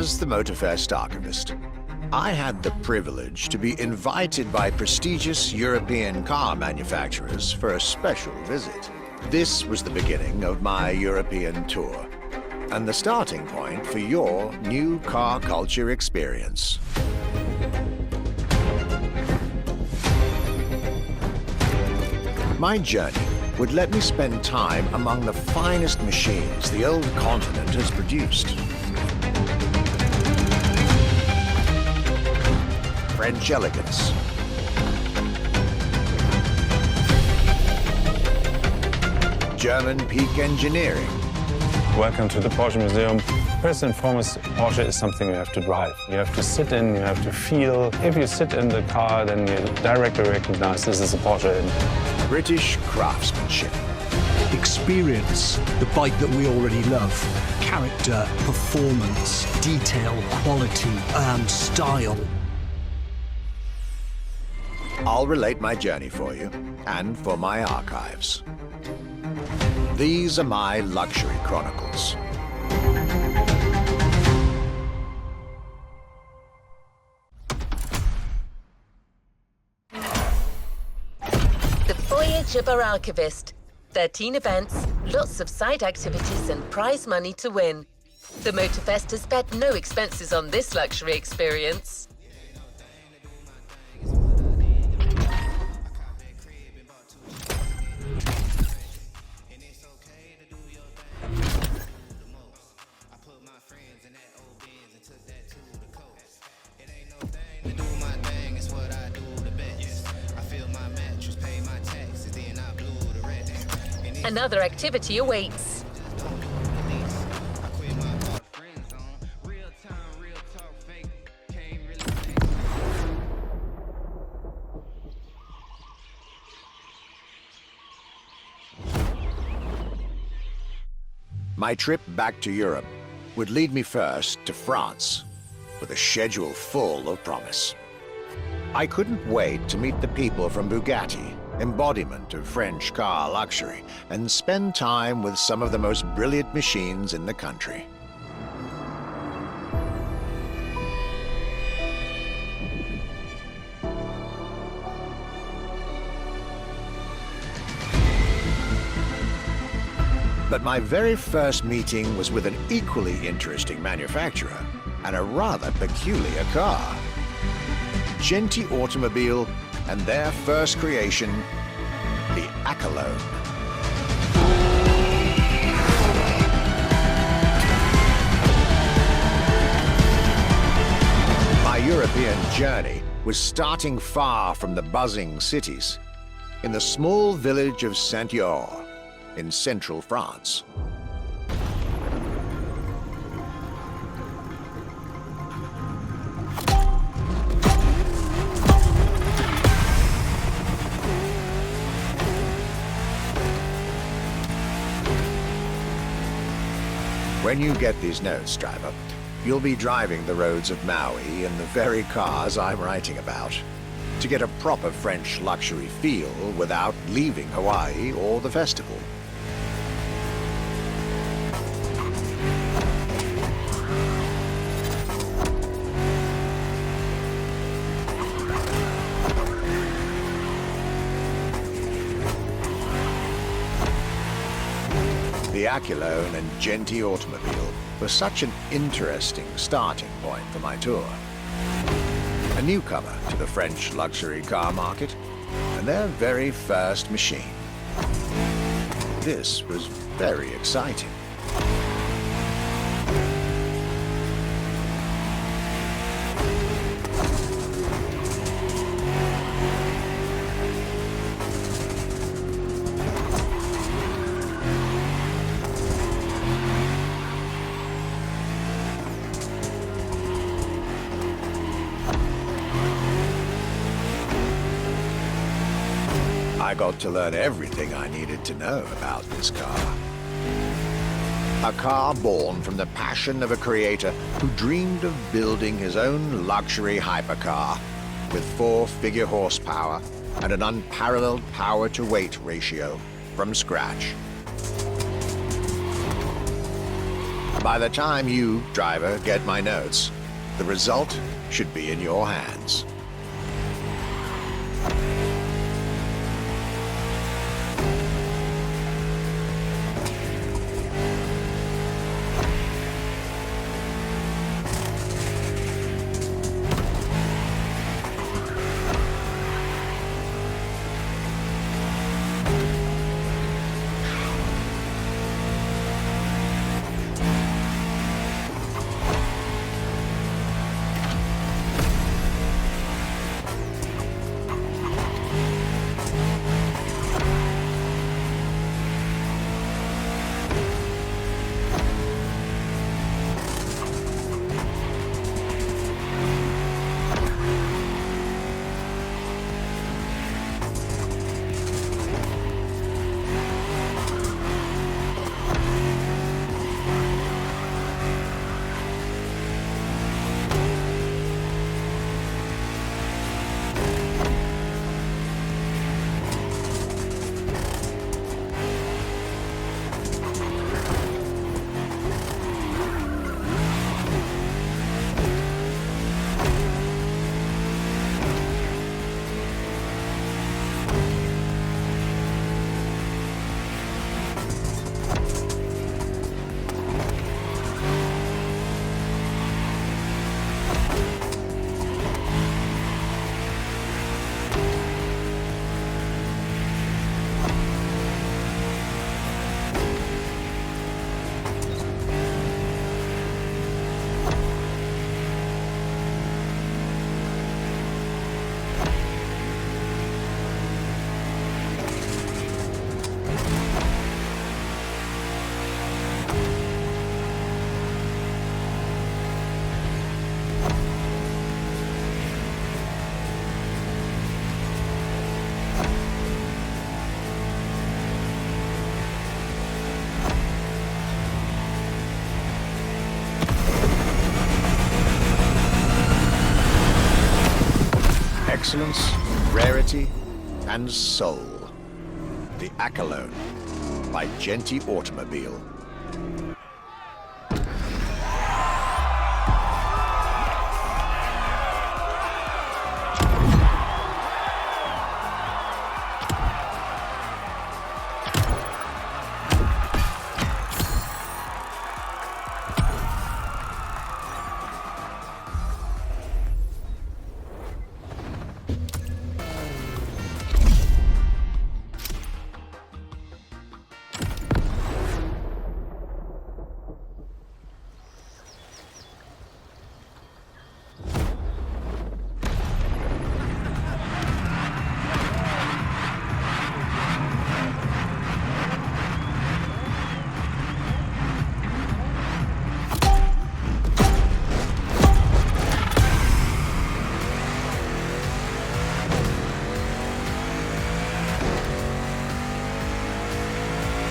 As the Motorfest archivist, I had the privilege to be invited by prestigious European car manufacturers for a special visit. This was the beginning of my European tour, and the starting point for your new car culture experience. My journey would let me spend time among the finest machines the old continent has produced. French elegance, German peak engineering. Welcome to the Porsche Museum. First and foremost, Porsche is something you have to drive. You have to sit in, you have to feel. If you sit in the car, then you directly recognize this is a Porsche. British craftsmanship. Experience the bike that we already love. Character, performance, detail, quality, style. I'll relate my journey for you and for my archives. These are my luxury chronicles. The Voyage of our Archivist. 13 events, lots of side activities and prize money to win. The Motorfest has spared no expenses on this luxury experience. Another activity awaits. My trip back to Europe would lead me first to France, with a schedule full of promise. I couldn't wait to meet the people from Bugatti, embodiment of French car luxury, and spend time with some of the most brilliant machines in the country. But my very first meeting was with an equally interesting manufacturer and a rather peculiar car. Genti Automobile and their first creation, the Accolone. My European journey was starting far from the buzzing cities, in the small village of Saint-Yor, in central France. When you get these notes, driver, you'll be driving the roads of Maui in the very cars I'm writing about, to get a proper French luxury feel without leaving Hawaii or the festival. The Accolone and Genti Automobile were such an interesting starting point for my tour. A newcomer to the French luxury car market, and their very first machine. This was very exciting. I got to learn everything I needed to know about this car. A car born from the passion of a creator who dreamed of building his own luxury hypercar with 4-figure horsepower and an unparalleled power-to-weight ratio from scratch. By the time you, driver, get my notes, the result should be in your hands. Excellence, rarity, and soul. The Accolone by Genti Automobile.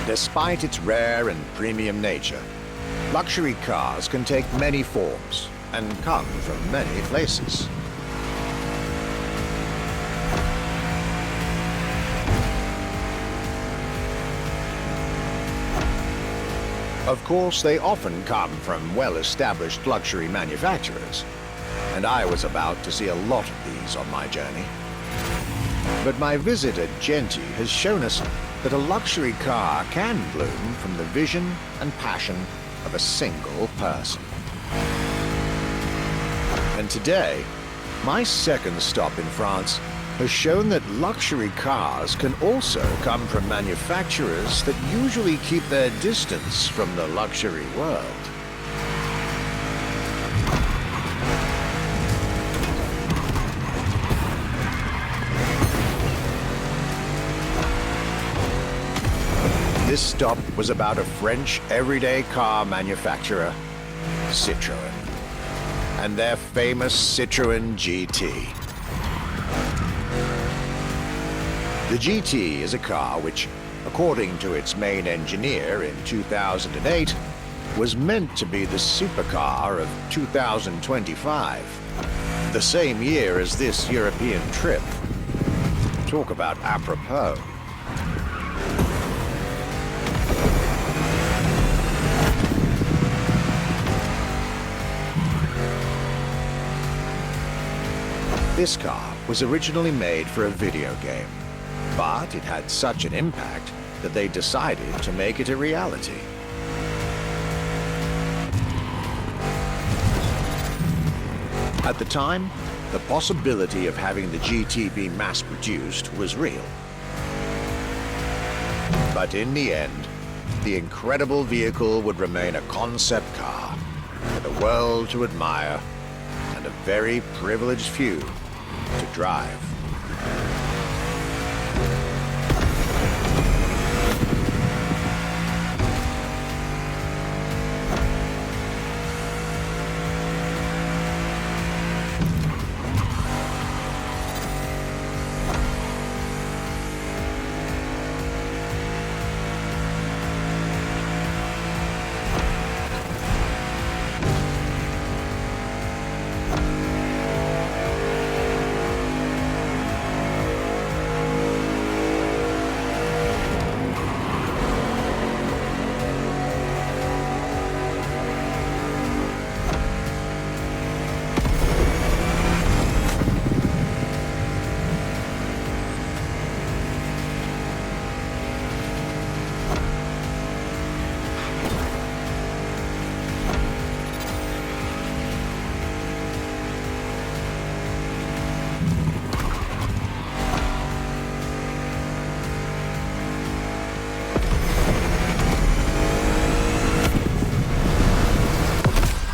Despite its rare and premium nature, luxury cars can take many forms and come from many places. Of course, they often come from well-established luxury manufacturers, and I was about to see a lot of these on my journey. But my visit at Genti has shown us that a luxury car can bloom from the vision and passion of a single person. And today, my second stop in France has shown that luxury cars can also come from manufacturers that usually keep their distance from the luxury world. This stop was about a French everyday car manufacturer, Citroën, and their famous Citroën GT. The GT is a car which, according to its main engineer in 2008, was meant to be the supercar of 2025, the same year as this European trip. Talk about apropos. This car was originally made for a video game, but it had such an impact that they decided to make it a reality. At the time, the possibility of having the GT be mass-produced was real. But in the end, the incredible vehicle would remain a concept car for the world to admire and a very privileged few to drive.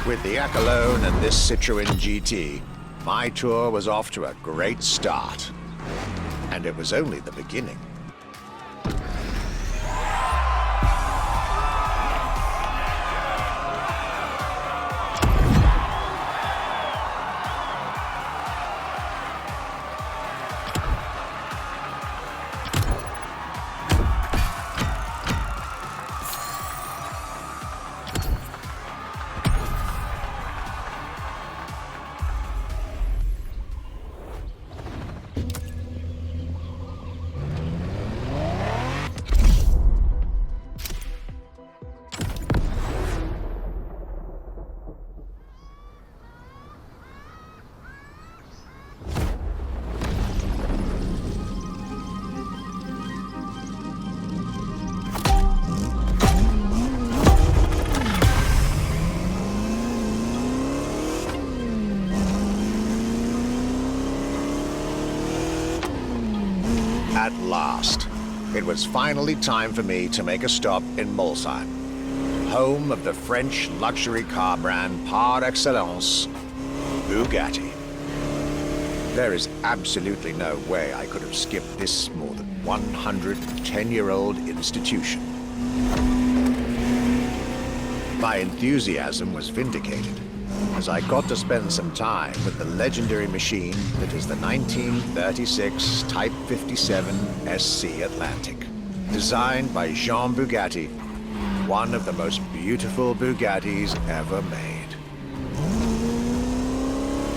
With the Accolone and this Citroën GT, my tour was off to a great start. And it was only the beginning. At last, it was finally time for me to make a stop in Mulsanne, home of the French luxury car brand par excellence, Bugatti. There is absolutely no way I could have skipped this more than 110-year-old institution. My enthusiasm was vindicated as I got to spend some time with the legendary machine that is the 1936 Type 57 SC Atlantic, designed by Jean Bugatti, one of the most beautiful Bugattis ever made.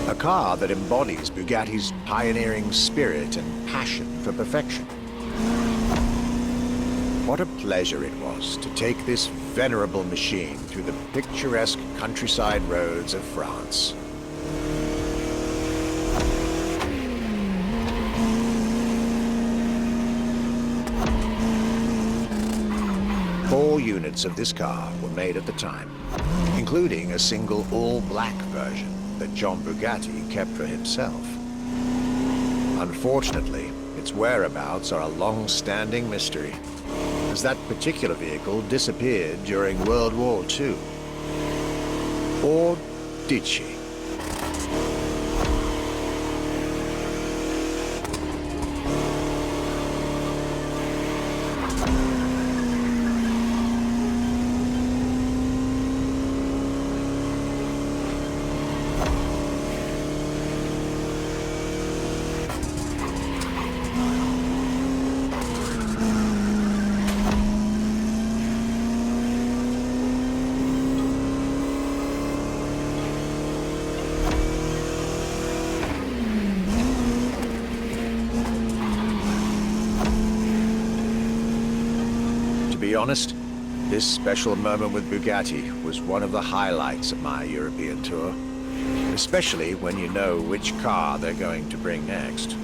A car that embodies Bugatti's pioneering spirit and passion for perfection. What a pleasure it was to take this venerable machine through the picturesque countryside roads of France. Four units of this car were made at the time, including a single all-black version that John Bugatti kept for himself. Unfortunately, its whereabouts are a long-standing mystery, as that particular vehicle disappeared during World War II. Or did she? To be honest, this special moment with Bugatti was one of the highlights of my European tour. especially when you know which car they're going to bring next.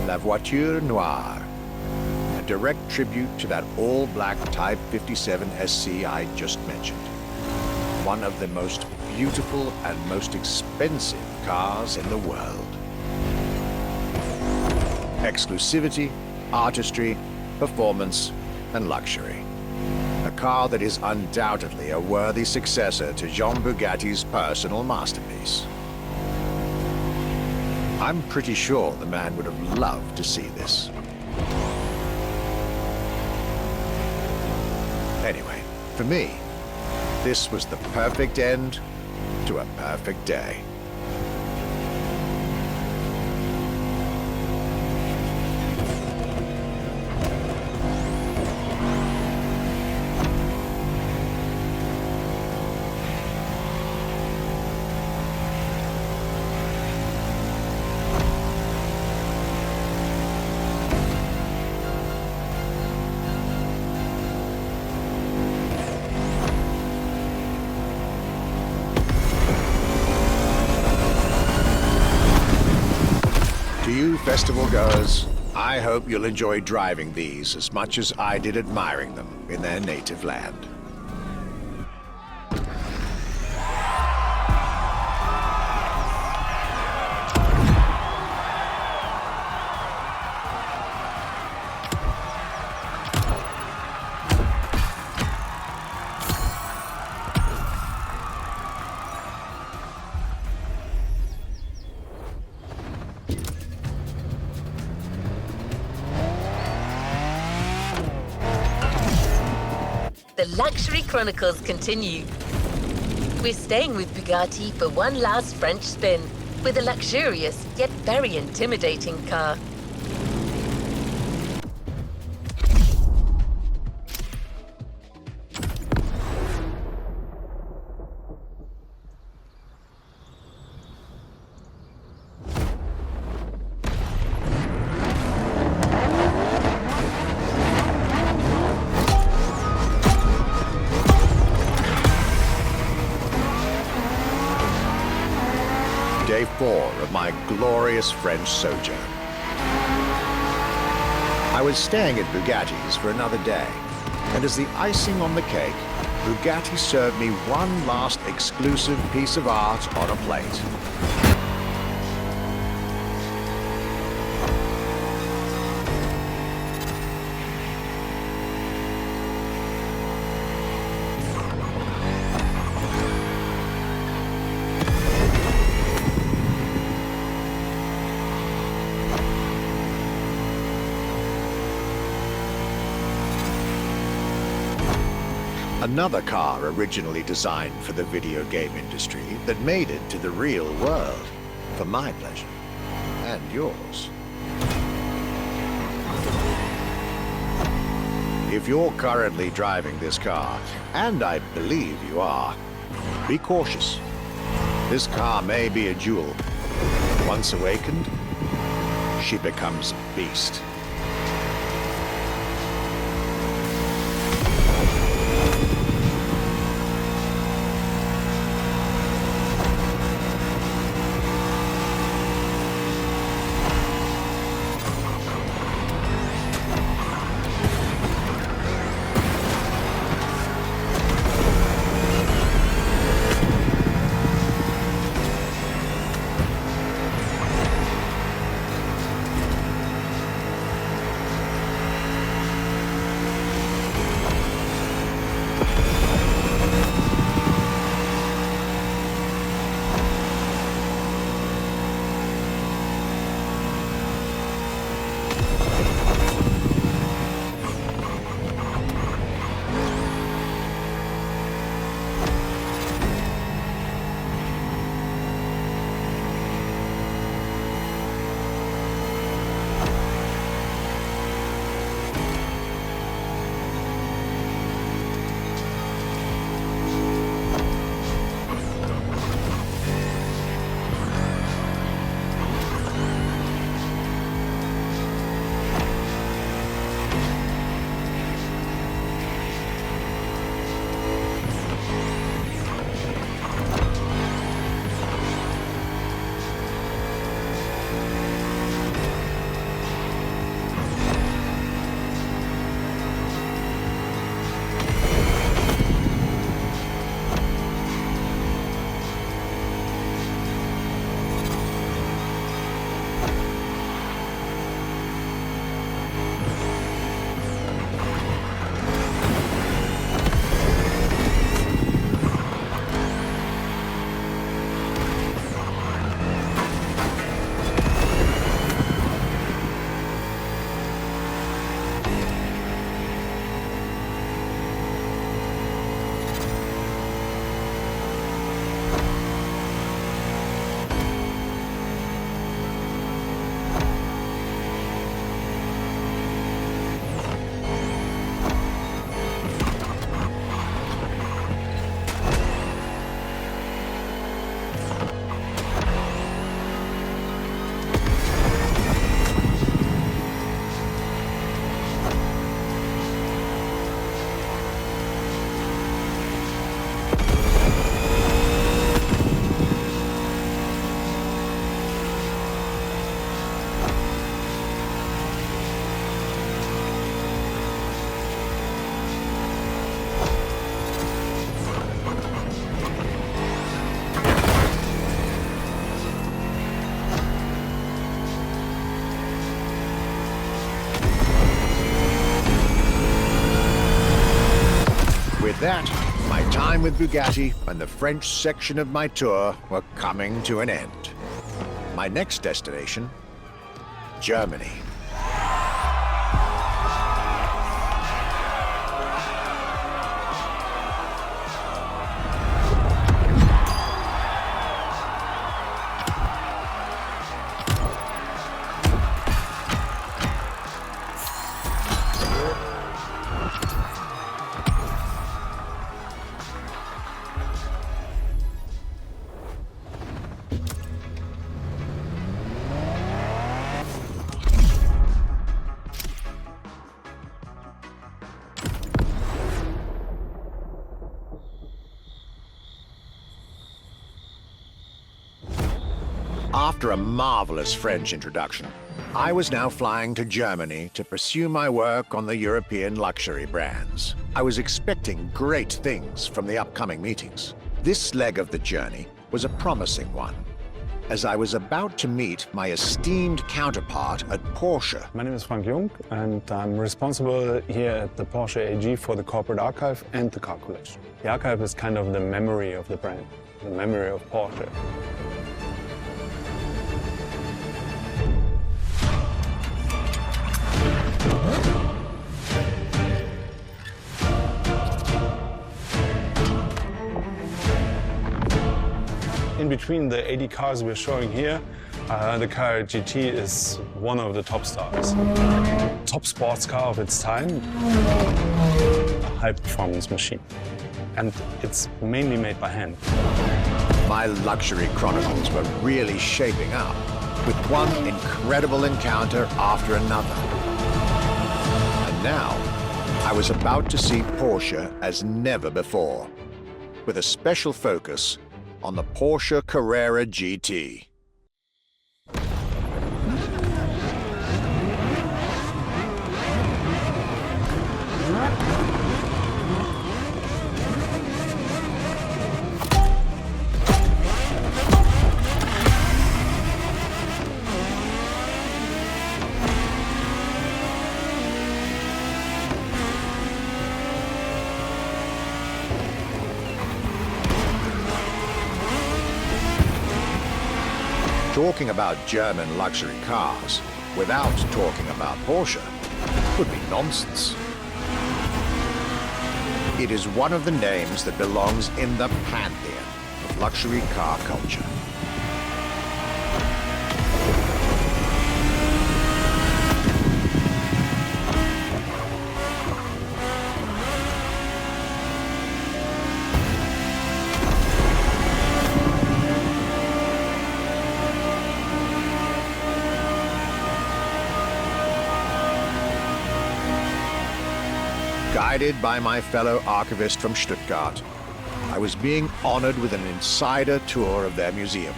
La Voiture Noire, a direct tribute to that all-black Type 57 SC I just mentioned. One of the most beautiful and most expensive cars in the world. Exclusivity, artistry, performance, and luxury. A car that is undoubtedly a worthy successor to Jean Bugatti's personal masterpiece. I'm pretty sure the man would have loved to see this. Anyway, for me, this was the perfect end to a perfect day. To you festival goers, I hope you'll enjoy driving these as much as I did admiring them in their native land. The Luxury Chronicles continue. We're staying with Bugatti for one last French spin with a luxurious yet very intimidating car. Day 4 of my glorious French sojourn. I was staying at Bugatti's for another day, and as the icing on the cake, Bugatti served me one last exclusive piece of art on a plate. Another car originally designed for the video game industry that made it to the real world, for my pleasure, and yours. If you're currently driving this car, and I believe you are, be cautious. This car may be a jewel. Once awakened, she becomes a beast. time with Bugatti and the French section of my tour were coming to an end. My next destination, Germany. After a marvelous French introduction, I was now flying to Germany to pursue my work on the European luxury brands. I was expecting great things from the upcoming meetings. This leg of the journey was a promising one, as I was about to meet my esteemed counterpart at Porsche. My name is Frank Jung, and I'm responsible here at the Porsche AG for the corporate archive and the car collection. The archive is kind of the memory of the brand, the memory of Porsche. In between the 80 cars we're showing here, the Carrera GT is one of the top stars. Top sports car of its time, a high-performance machine. And it's mainly made by hand. My luxury chronicles were really shaping up, with one incredible encounter after another. And now, I was about to see Porsche as never before, with a special focus on the Porsche Carrera GT. Talking about German luxury cars without talking about Porsche would be nonsense. It is one of the names that belongs in the pantheon of luxury car culture. Guided by my fellow archivist from Stuttgart, I was being honored with an insider tour of their museum,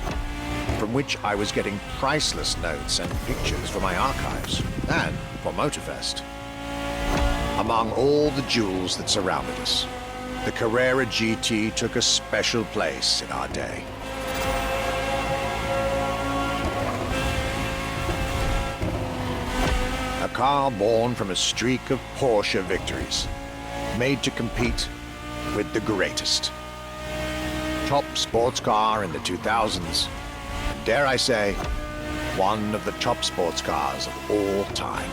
from which I was getting priceless notes and pictures for my archives and for Motorfest. Among all the jewels that surrounded us, the Carrera GT took a special place in our day. A car born from a streak of Porsche victories, made to compete with the greatest. Top sports car in the 2000s, and dare I say, one of the top sports cars of all time.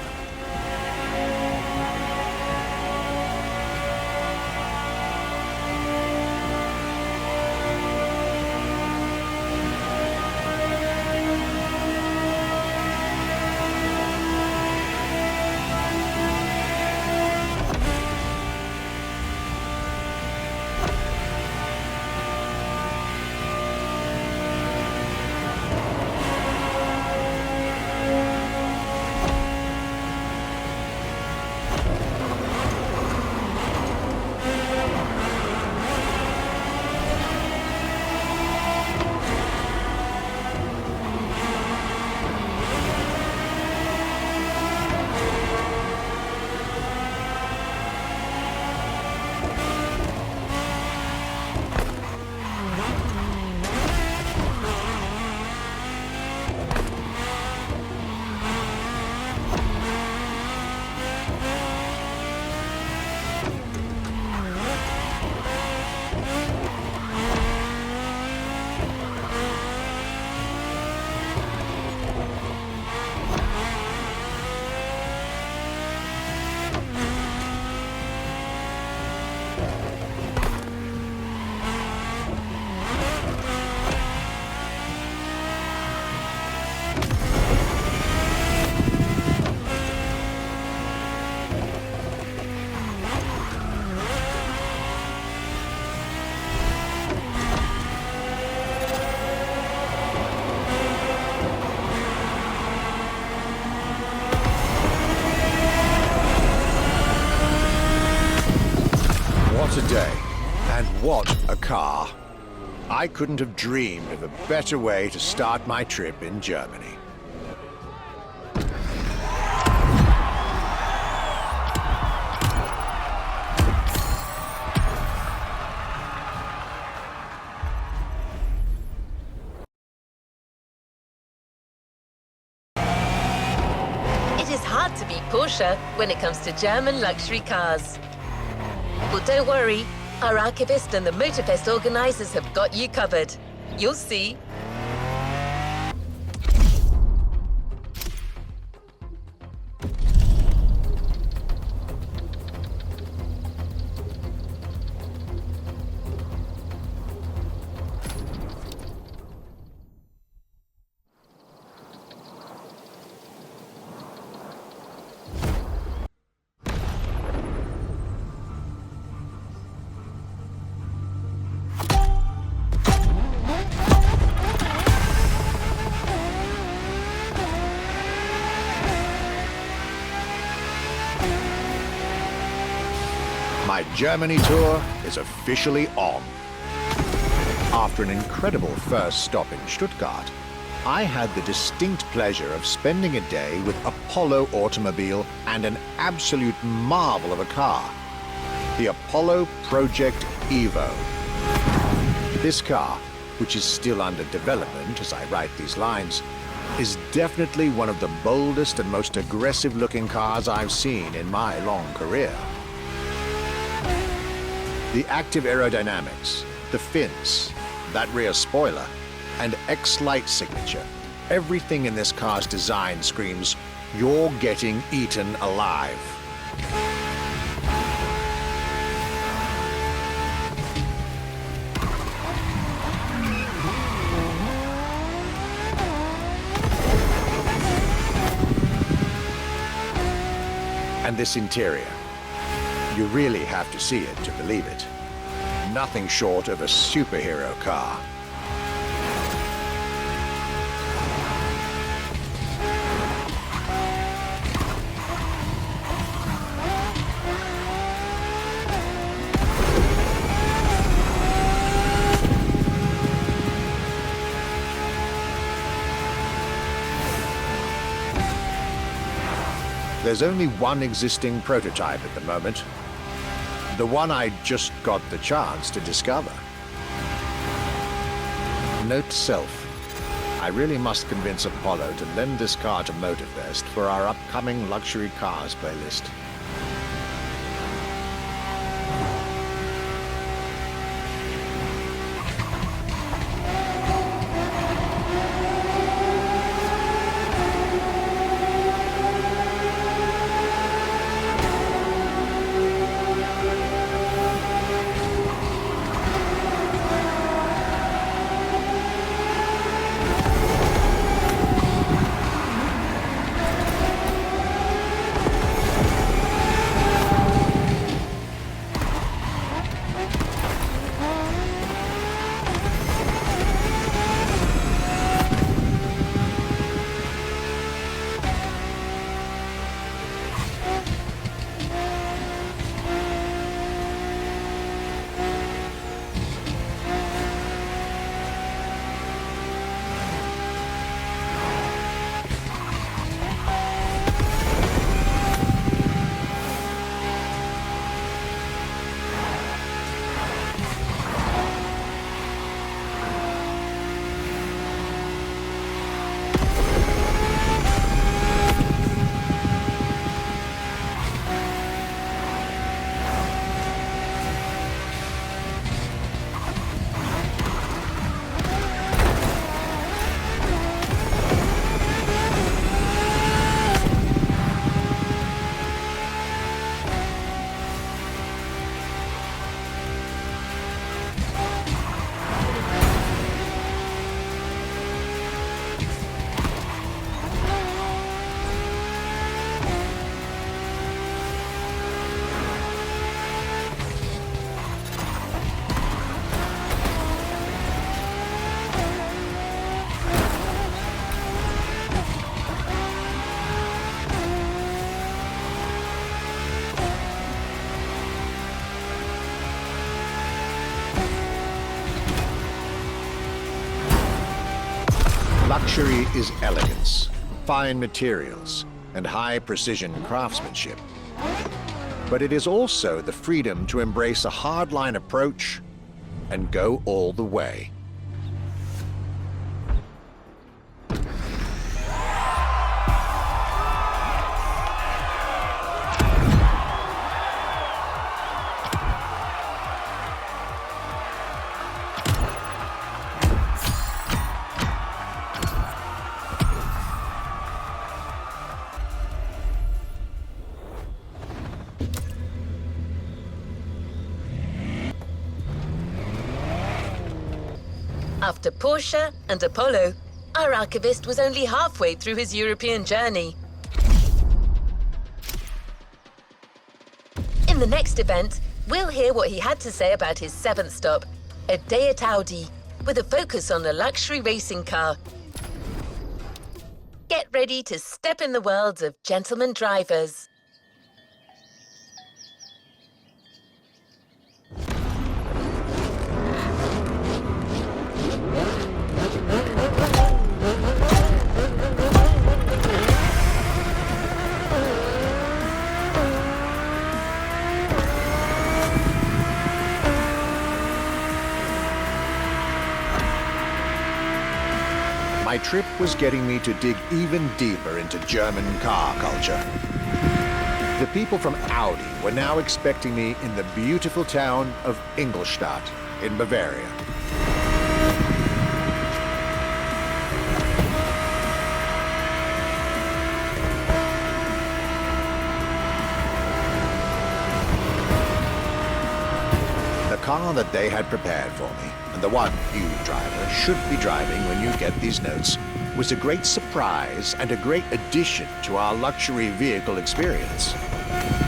car. I couldn't have dreamed of a better way to start my trip in Germany. It is hard to beat Porsche when it comes to German luxury cars. Well, don't worry. Our archivist and the Motorfest organizers have got you covered. You'll see. My Germany tour is officially on. After an incredible first stop in Stuttgart, I had the distinct pleasure of spending a day with Apollo Automobile and an absolute marvel of a car, the Apollo Project Evo. This car, which is still under development as I write these lines, is definitely one of the boldest and most aggressive-looking cars I've seen in my long career. The active aerodynamics, the fins, that rear spoiler, and X-Light signature, everything in this car's design screams, "You're getting eaten alive." And this interior. You really have to see it to believe it. Nothing short of a superhero car. There's only one existing prototype at the moment. The one I just got the chance to discover. Note to self. I really must convince Apollo to lend this car to Motorfest for our upcoming luxury cars playlist. Luxury is elegance, fine materials, and high-precision craftsmanship. But it is also the freedom to embrace a hardline approach and go all the way. After Porsche and Apollo, our archivist was only halfway through his European journey. In the next event, we'll hear what he had to say about his seventh stop, a day at Audi, with a focus on a luxury racing car. Get ready to step in the world of gentleman drivers. My trip was getting me to dig even deeper into German car culture. The people from Audi were now expecting me in the beautiful town of Ingolstadt in Bavaria. The car that they had prepared for me, and the one you, driver, should be driving when you get these notes, was a great surprise and a great addition to our luxury vehicle experience.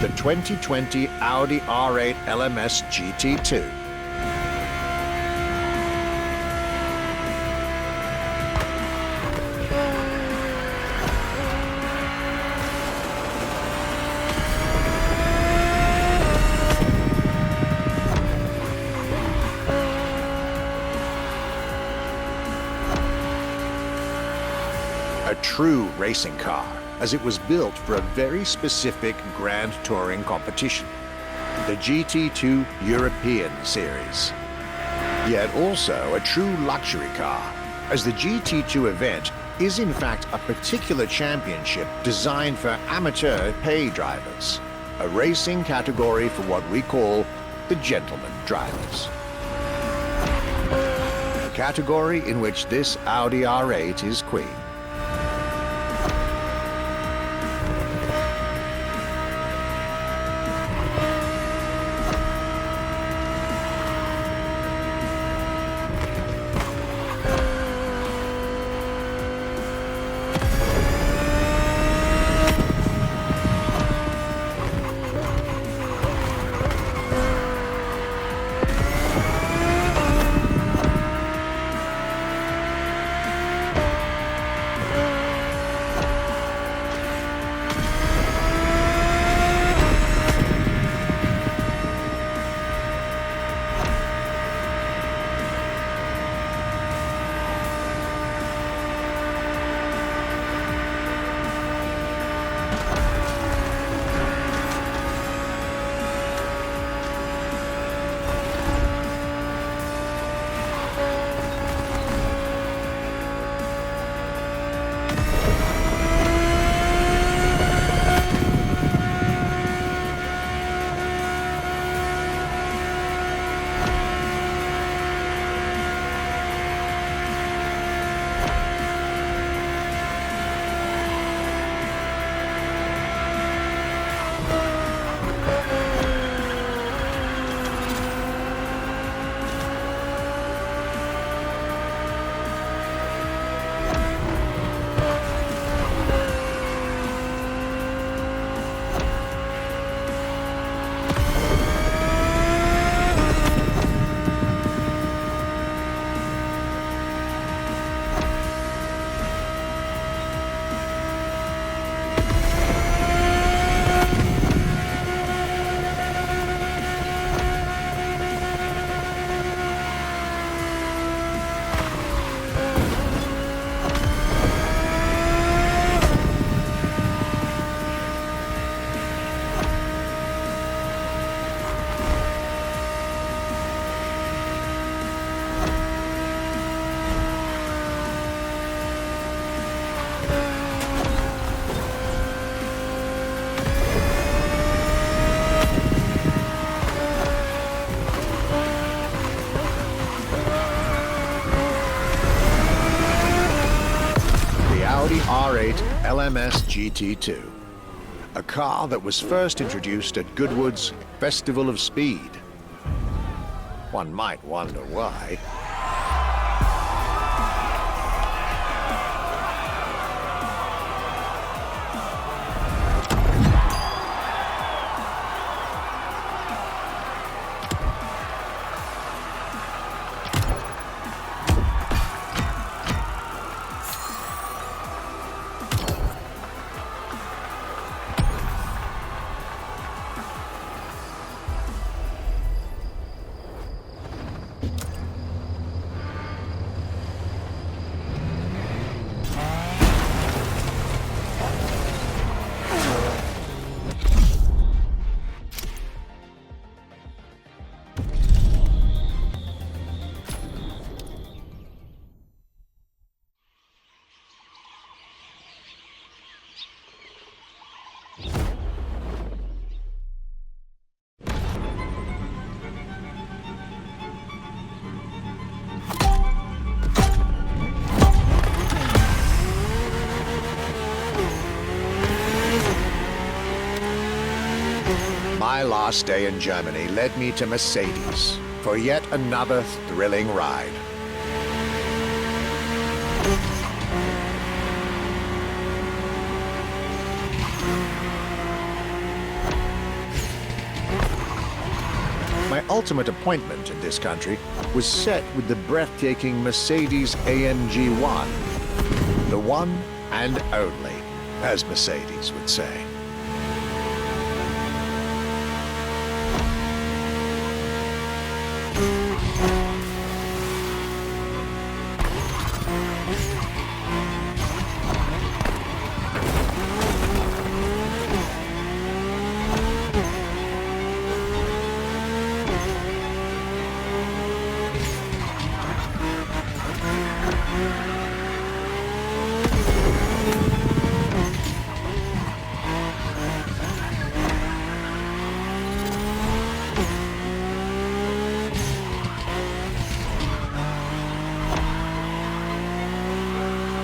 The 2020 Audi R8 LMS GT2. A true racing car, as it was built for a very specific Grand Touring competition, the GT2 European Series. Yet also a true luxury car, as the GT2 event is in fact a particular championship designed for amateur pay drivers, a racing category for what we call the gentleman drivers. A category in which this Audi R8 is queen. R8 LMS GT2, a car that was first introduced at Goodwood's Festival of Speed. One might wonder why. My last day in Germany led me to Mercedes for yet another thrilling ride. My ultimate appointment in this country was set with the breathtaking Mercedes AMG 1. The one and only, as Mercedes would say.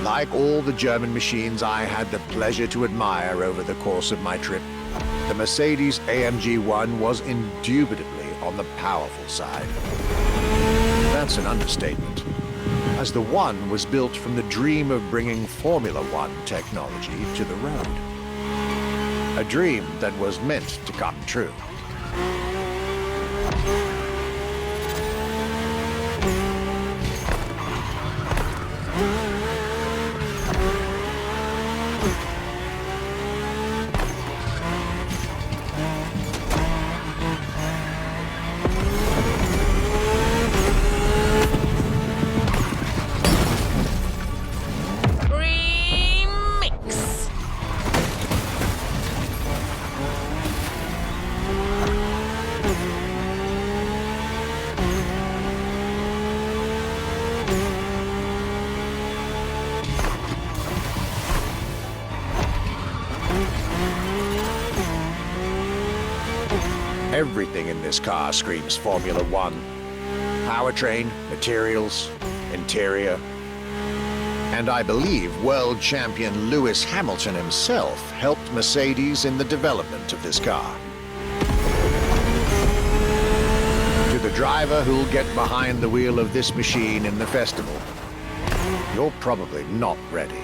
Like all the German machines I had the pleasure to admire over the course of my trip, the Mercedes AMG 1 was indubitably on the powerful side. That's an understatement, as the One was built from the dream of bringing Formula One technology to the road. A dream that was meant to come true. Everything in this car screams Formula One. Powertrain, materials, interior. And I believe world champion Lewis Hamilton himself helped Mercedes in the development of this car. To the driver who'll get behind the wheel of this machine in the festival, you're probably not ready.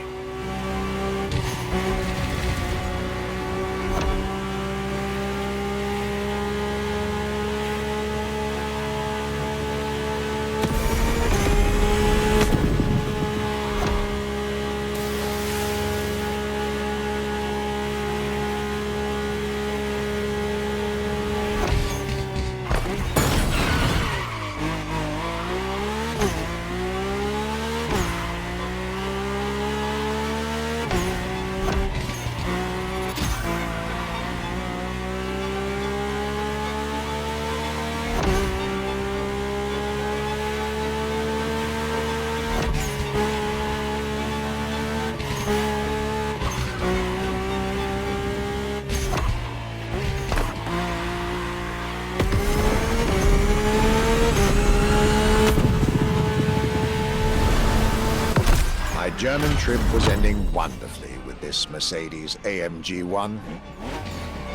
German trip was ending wonderfully with this Mercedes AMG 1.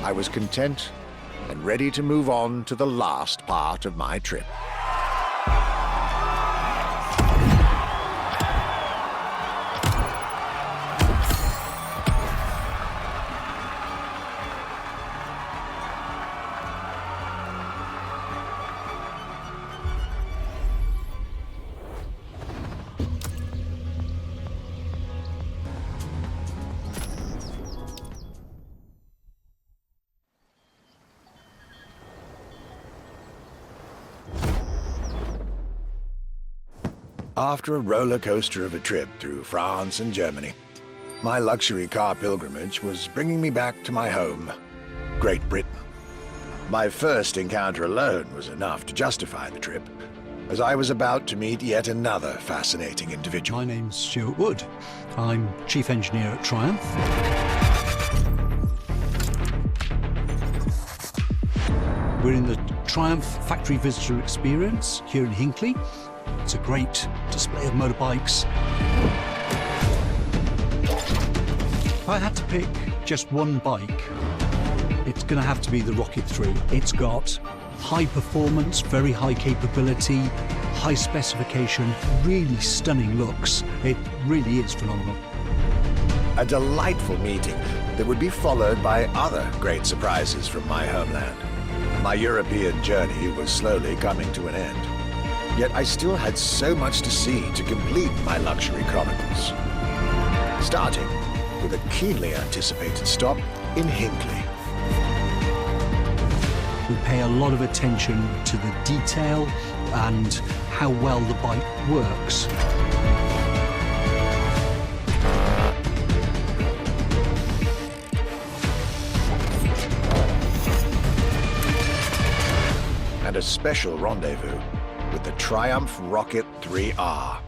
I was content and ready to move on to the last part of my trip. After a roller coaster of a trip through France and Germany, my luxury car pilgrimage was bringing me back to my home, Great Britain. My first encounter alone was enough to justify the trip, as I was about to meet yet another fascinating individual. My name's Stuart Wood. I'm Chief Engineer at Triumph. We're in the Triumph Factory Visitor Experience here in Hinckley. It's a great display of motorbikes. If I had to pick just one bike, it's going to have to be the Rocket 3. It's got high performance, very high capability, high specification, really stunning looks. It really is phenomenal. A delightful meeting that would be followed by other great surprises from my homeland. My European journey was slowly coming to an end. Yet I still had so much to see to complete my luxury chronicles. Starting with a keenly anticipated stop in Hinckley. We pay a lot of attention to the detail and how well the bike works. And a special rendezvous with the Triumph Rocket 3R.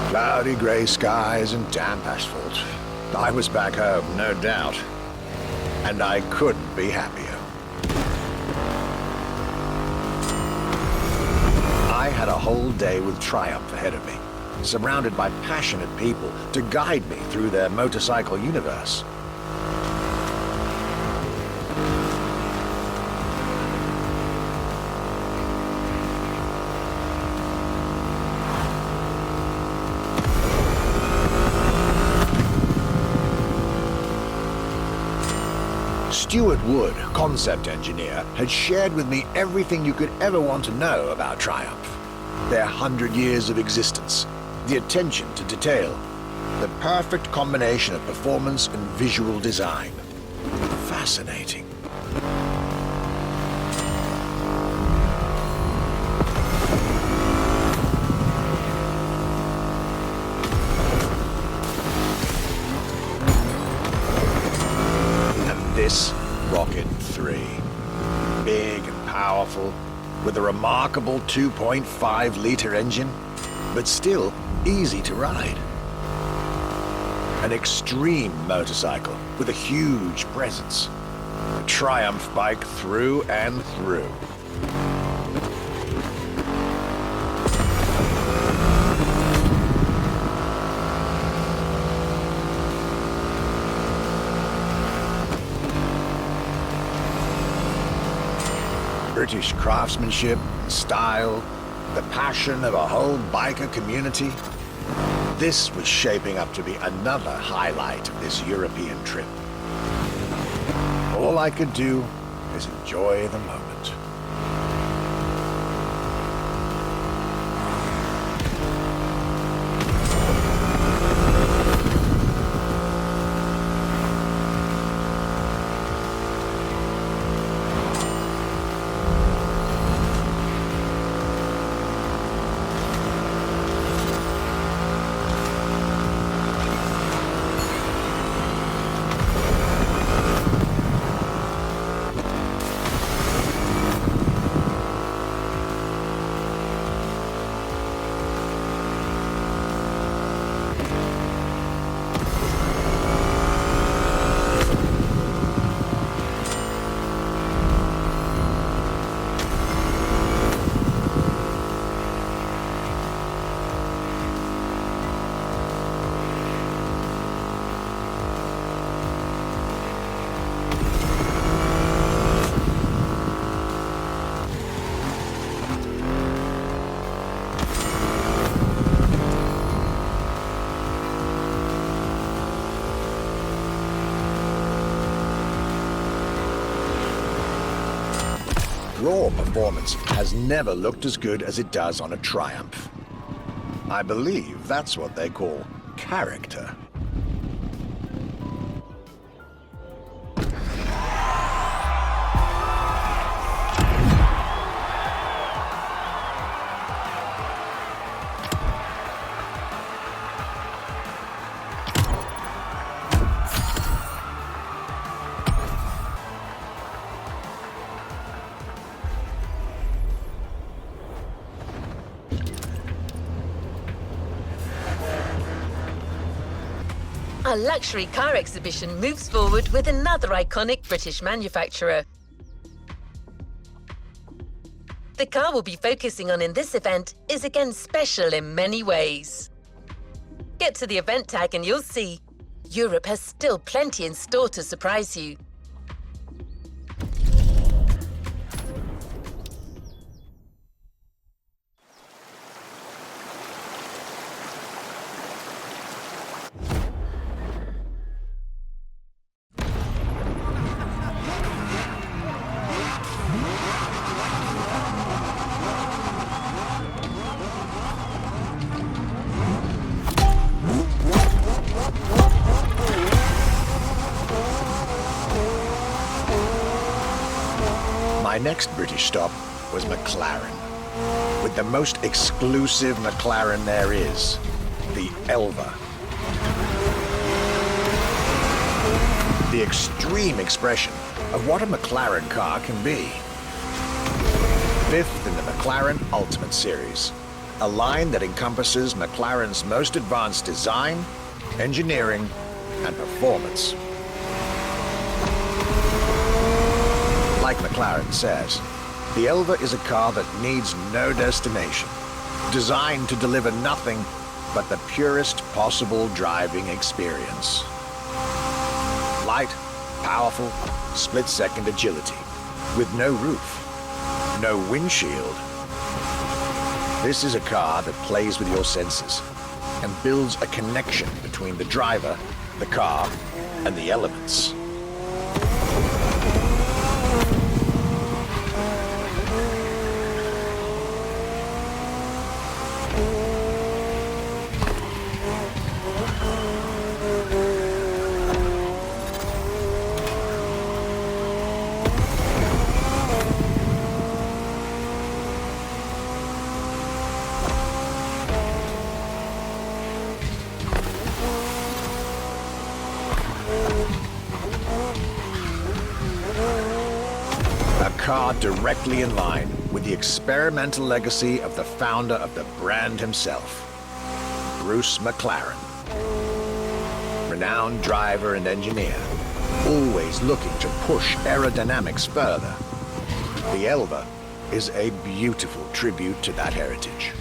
Cloudy grey skies and damp asphalt. I was back home, no doubt. And I couldn't be happier. I had a whole day with Triumph ahead of me, surrounded by passionate people to guide me through their motorcycle universe. Stuart Wood, concept engineer, had shared with me everything you could ever want to know about Triumph. Their 100 years of existence, the attention to detail, the perfect combination of performance and visual design. Fascinating. And this Rocket 3, big and powerful, with a remarkable 2.5-liter engine, but still easy to ride. An extreme motorcycle with a huge presence. A Triumph bike through and through. British craftsmanship, style, the passion of a whole biker community. This was shaping up to be another highlight of this European trip. All I could do is enjoy the moment. raw performance has never looked as good as it does on a Triumph. I believe that's what they call character. Our luxury car exhibition moves forward with another iconic British manufacturer. The car we'll be focusing on in this event is again special in many ways. Get to the event tag and you'll see Europe has still plenty in store to surprise you. My next British stop was McLaren, with the most exclusive McLaren there is, the Elva. The extreme expression of what a McLaren car can be. Fifth in the McLaren Ultimate Series, a line that encompasses McLaren's most advanced design, engineering, and performance. Like McLaren says, the Elva is a car that needs no destination, designed to deliver nothing but the purest possible driving experience. Light, powerful, split-second agility, with no roof, no windshield. This is a car that plays with your senses and builds a connection between the driver, the car, and the elements. A car directly in line with the experimental legacy of the founder of the brand himself, Bruce McLaren. Renowned driver and engineer, always looking to push aerodynamics further. The Elva is a beautiful tribute to that heritage.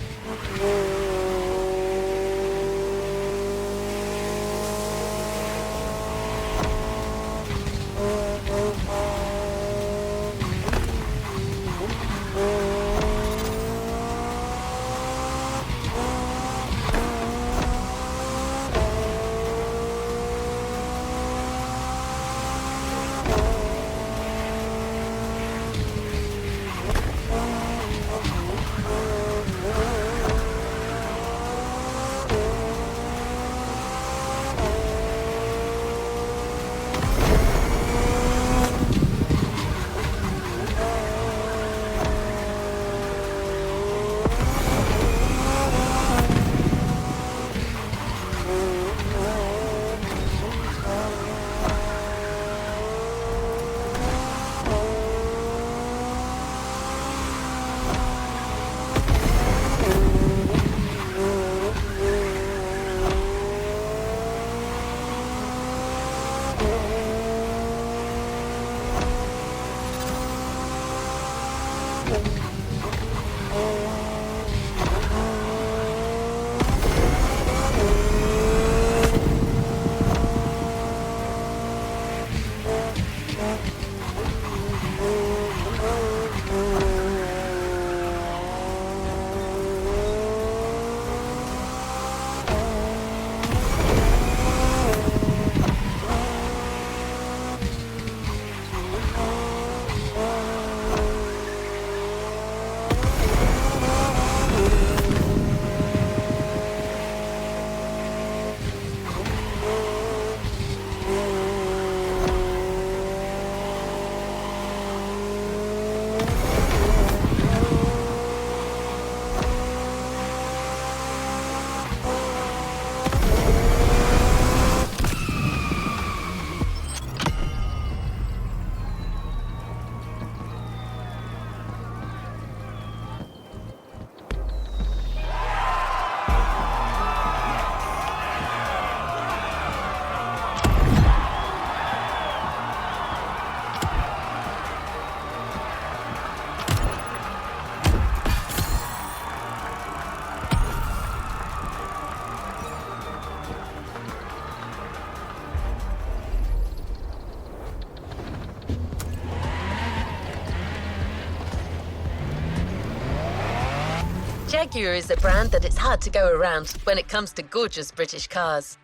Jaguar is a brand that it's hard to go around when it comes to gorgeous British cars.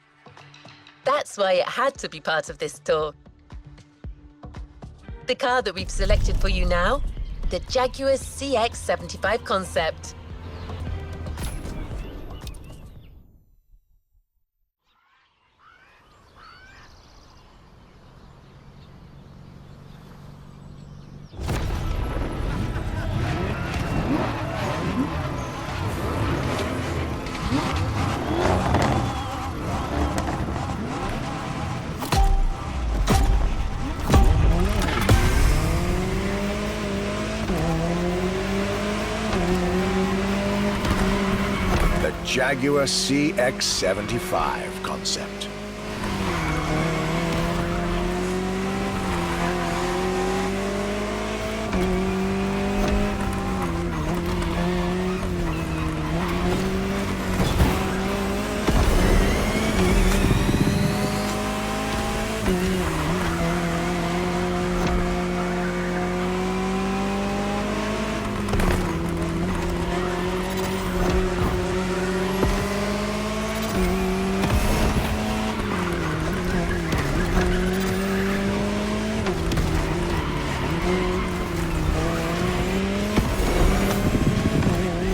That's why it had to be part of this tour. The car that we've selected for you now, the Jaguar CX-75 concept. Jaguar CX-75 concept.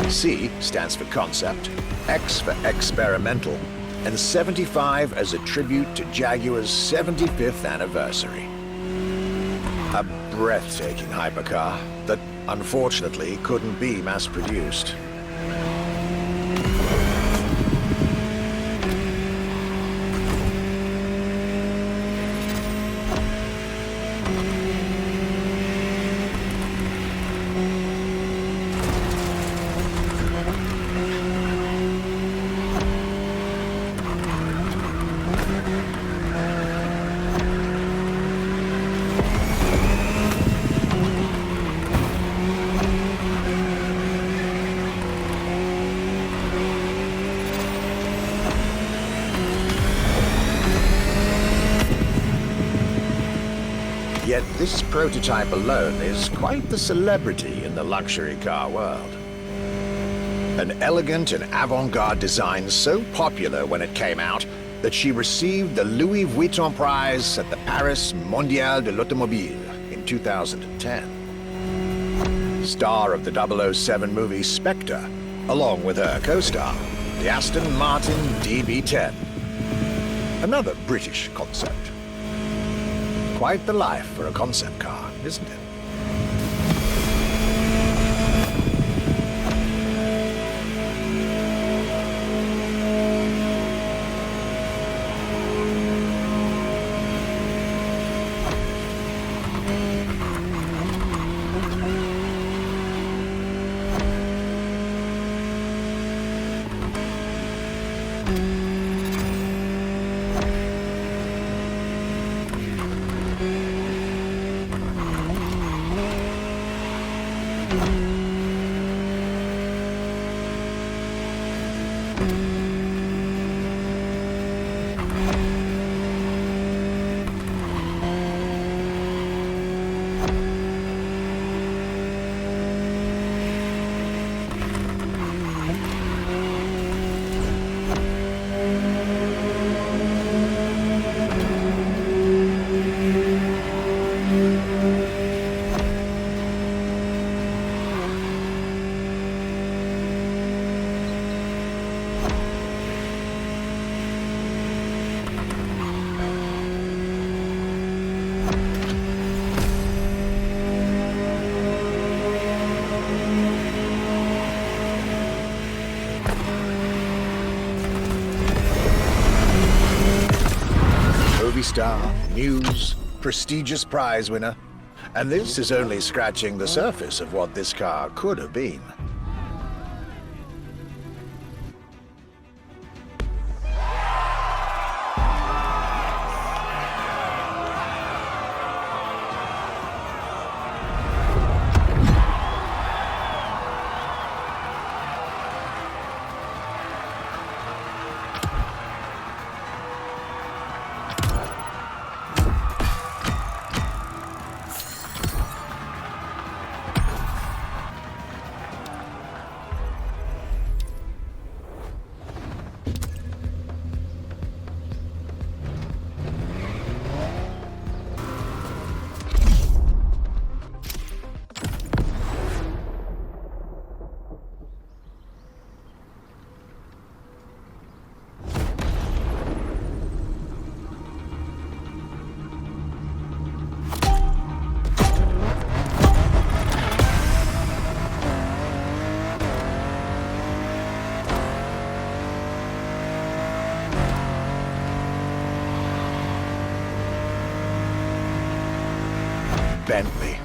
C stands for concept, X for experimental, and 75 as a tribute to Jaguar's 75th anniversary. A breathtaking hypercar that unfortunately couldn't be mass-produced. Yet this prototype alone is quite the celebrity in the luxury car world. An elegant and avant-garde design so popular when it came out that she received the Louis Vuitton prize at the Paris Mondial de l'Automobile in 2010. Star of the 007 movie Spectre, along with her co-star, the Aston Martin DB10. Another British concept. Quite the life for a concept car, isn't it? Star, news, prestigious prize winner. And this is only scratching the surface of what this car could have been. Bentley.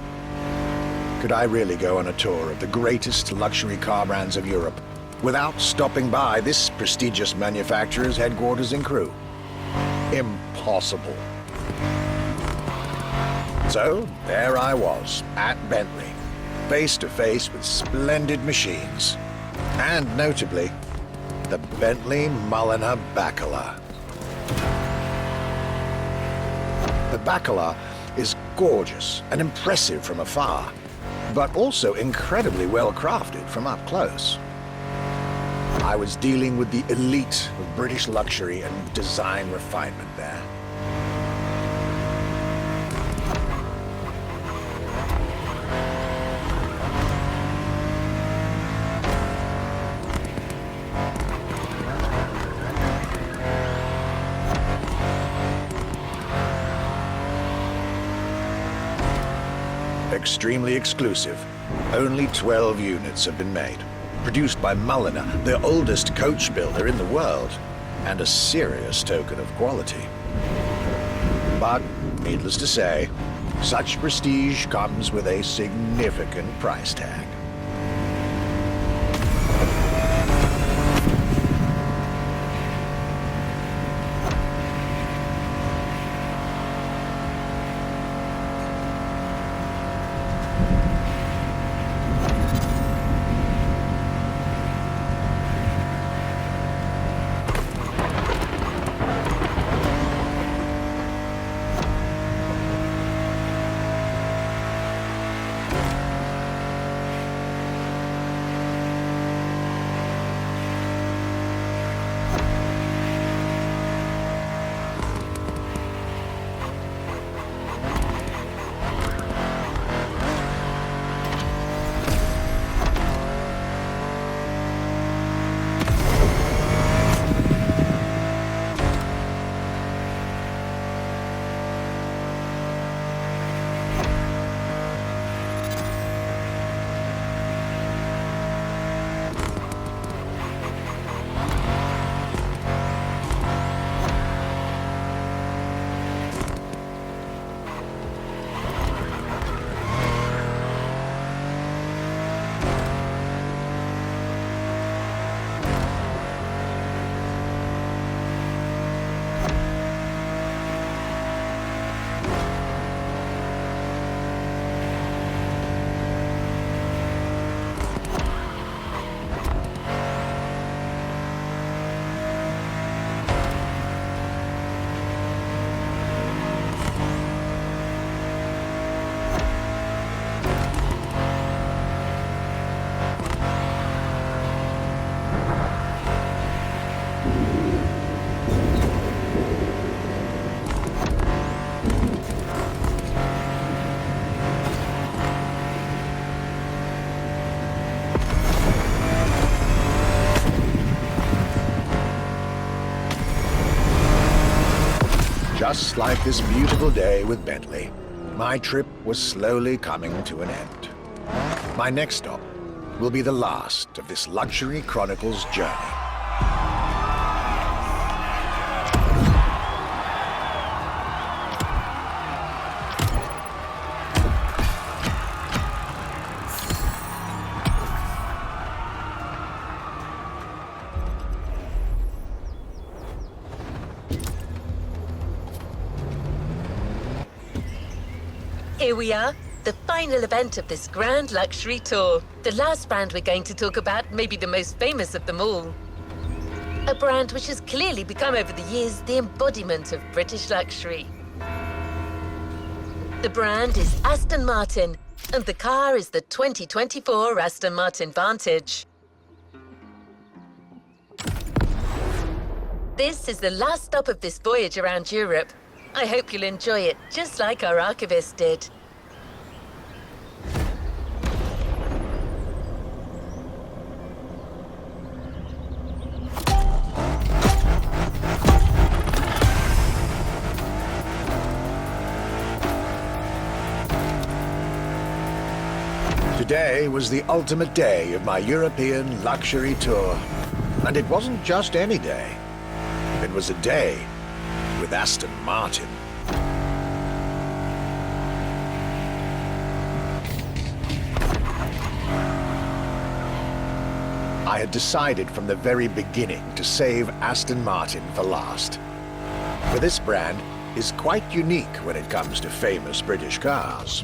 Could I really go on a tour of the greatest luxury car brands of Europe without stopping by this prestigious manufacturer's headquarters in Crewe? Impossible. So there I was, at Bentley, face to face with splendid machines, and notably, the Bentley Mulliner Bacala. The Bacala is gorgeous and impressive from afar, but also incredibly well crafted from up close. I was dealing with the elite of British luxury and design refinement there. Extremely exclusive. Only 12 units have been made. Produced by Mulliner, the oldest coach builder in the world, and a serious token of quality. But, needless to say, such prestige comes with a significant price tag. Just like this beautiful day with Bentley, my trip was slowly coming to an end. My next stop will be the last of this Luxury Chronicles journey. Here we are, the final event of this grand luxury tour. The last brand we're going to talk about may be the most famous of them all. A brand which has clearly become over the years the embodiment of British luxury. The brand is Aston Martin, and the car is the 2024 Aston Martin Vantage. This is the last stop of this voyage around Europe. I hope you'll enjoy it, just like our archivist did. Today was the ultimate day of my European luxury tour. And it wasn't just any day. It was a day with Aston Martin. I had decided from the very beginning to save Aston Martin for last. For this brand is quite unique when it comes to famous British cars.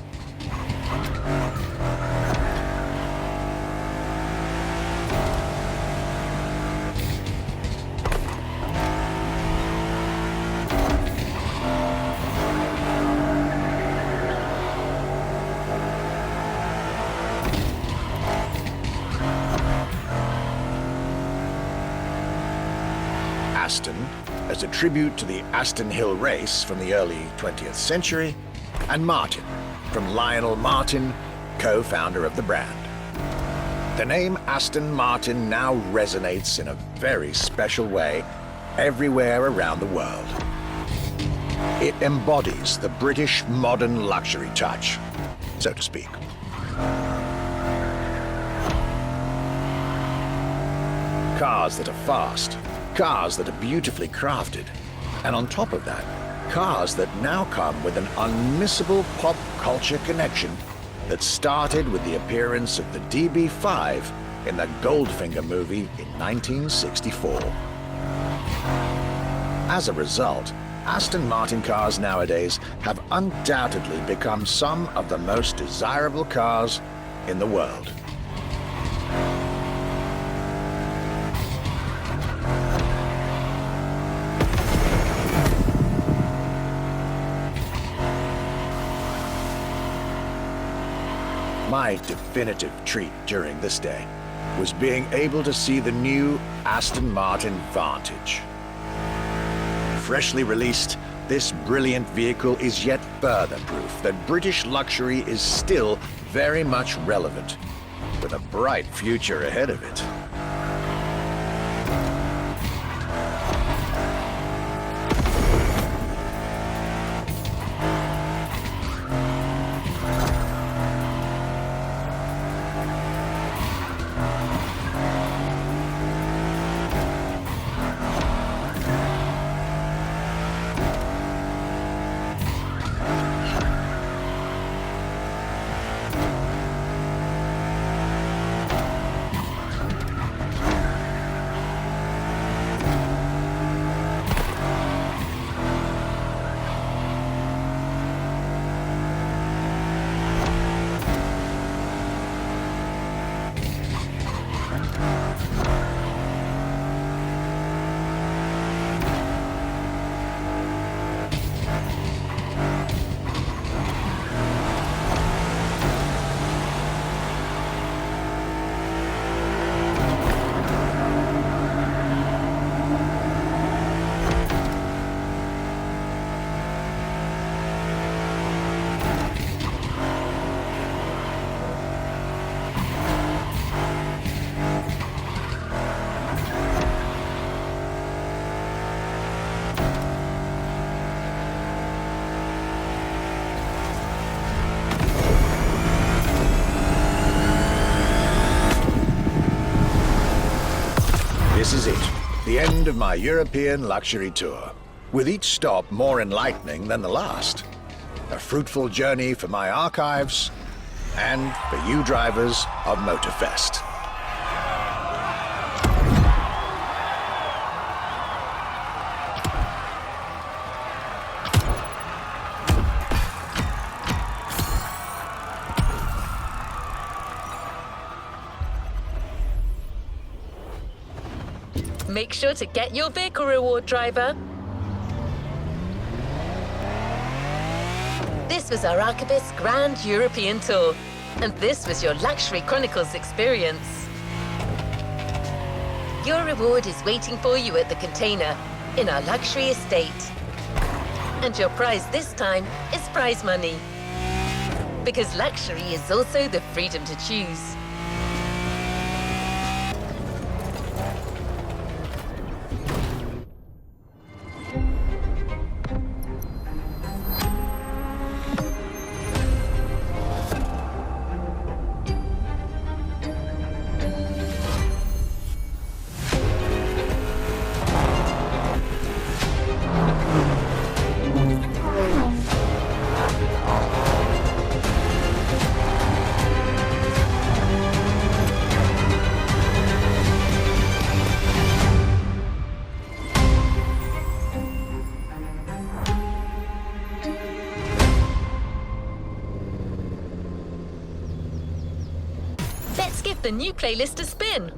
Aston, as a tribute to the Aston Hill race from the early 20th century, and Martin, from Lionel Martin, co-founder of the brand. The name Aston Martin now resonates in a very special way everywhere around the world. It embodies the British modern luxury touch, so to speak. Cars that are fast, cars that are beautifully crafted, and on top of that, cars that now come with an unmissable pop culture connection that started with the appearance of the DB5 in the Goldfinger movie in 1964. As a result, Aston Martin cars nowadays have undoubtedly become some of the most desirable cars in the world. My definitive treat during this day was being able to see the new Aston Martin Vantage. Freshly released, this brilliant vehicle is yet further proof that British luxury is still very much relevant, with a bright future ahead of it. This is it, the end of my European luxury tour, with each stop more enlightening than the last. A fruitful journey for my archives and for you drivers of Motorfest. Make sure to get your vehicle reward, driver. This was our Archibald's Grand European Tour, and this was your Luxury Chronicles experience. Your reward is waiting for you at the container in our luxury estate. And your prize this time is prize money. Because luxury is also the freedom to choose. the new playlist a spin.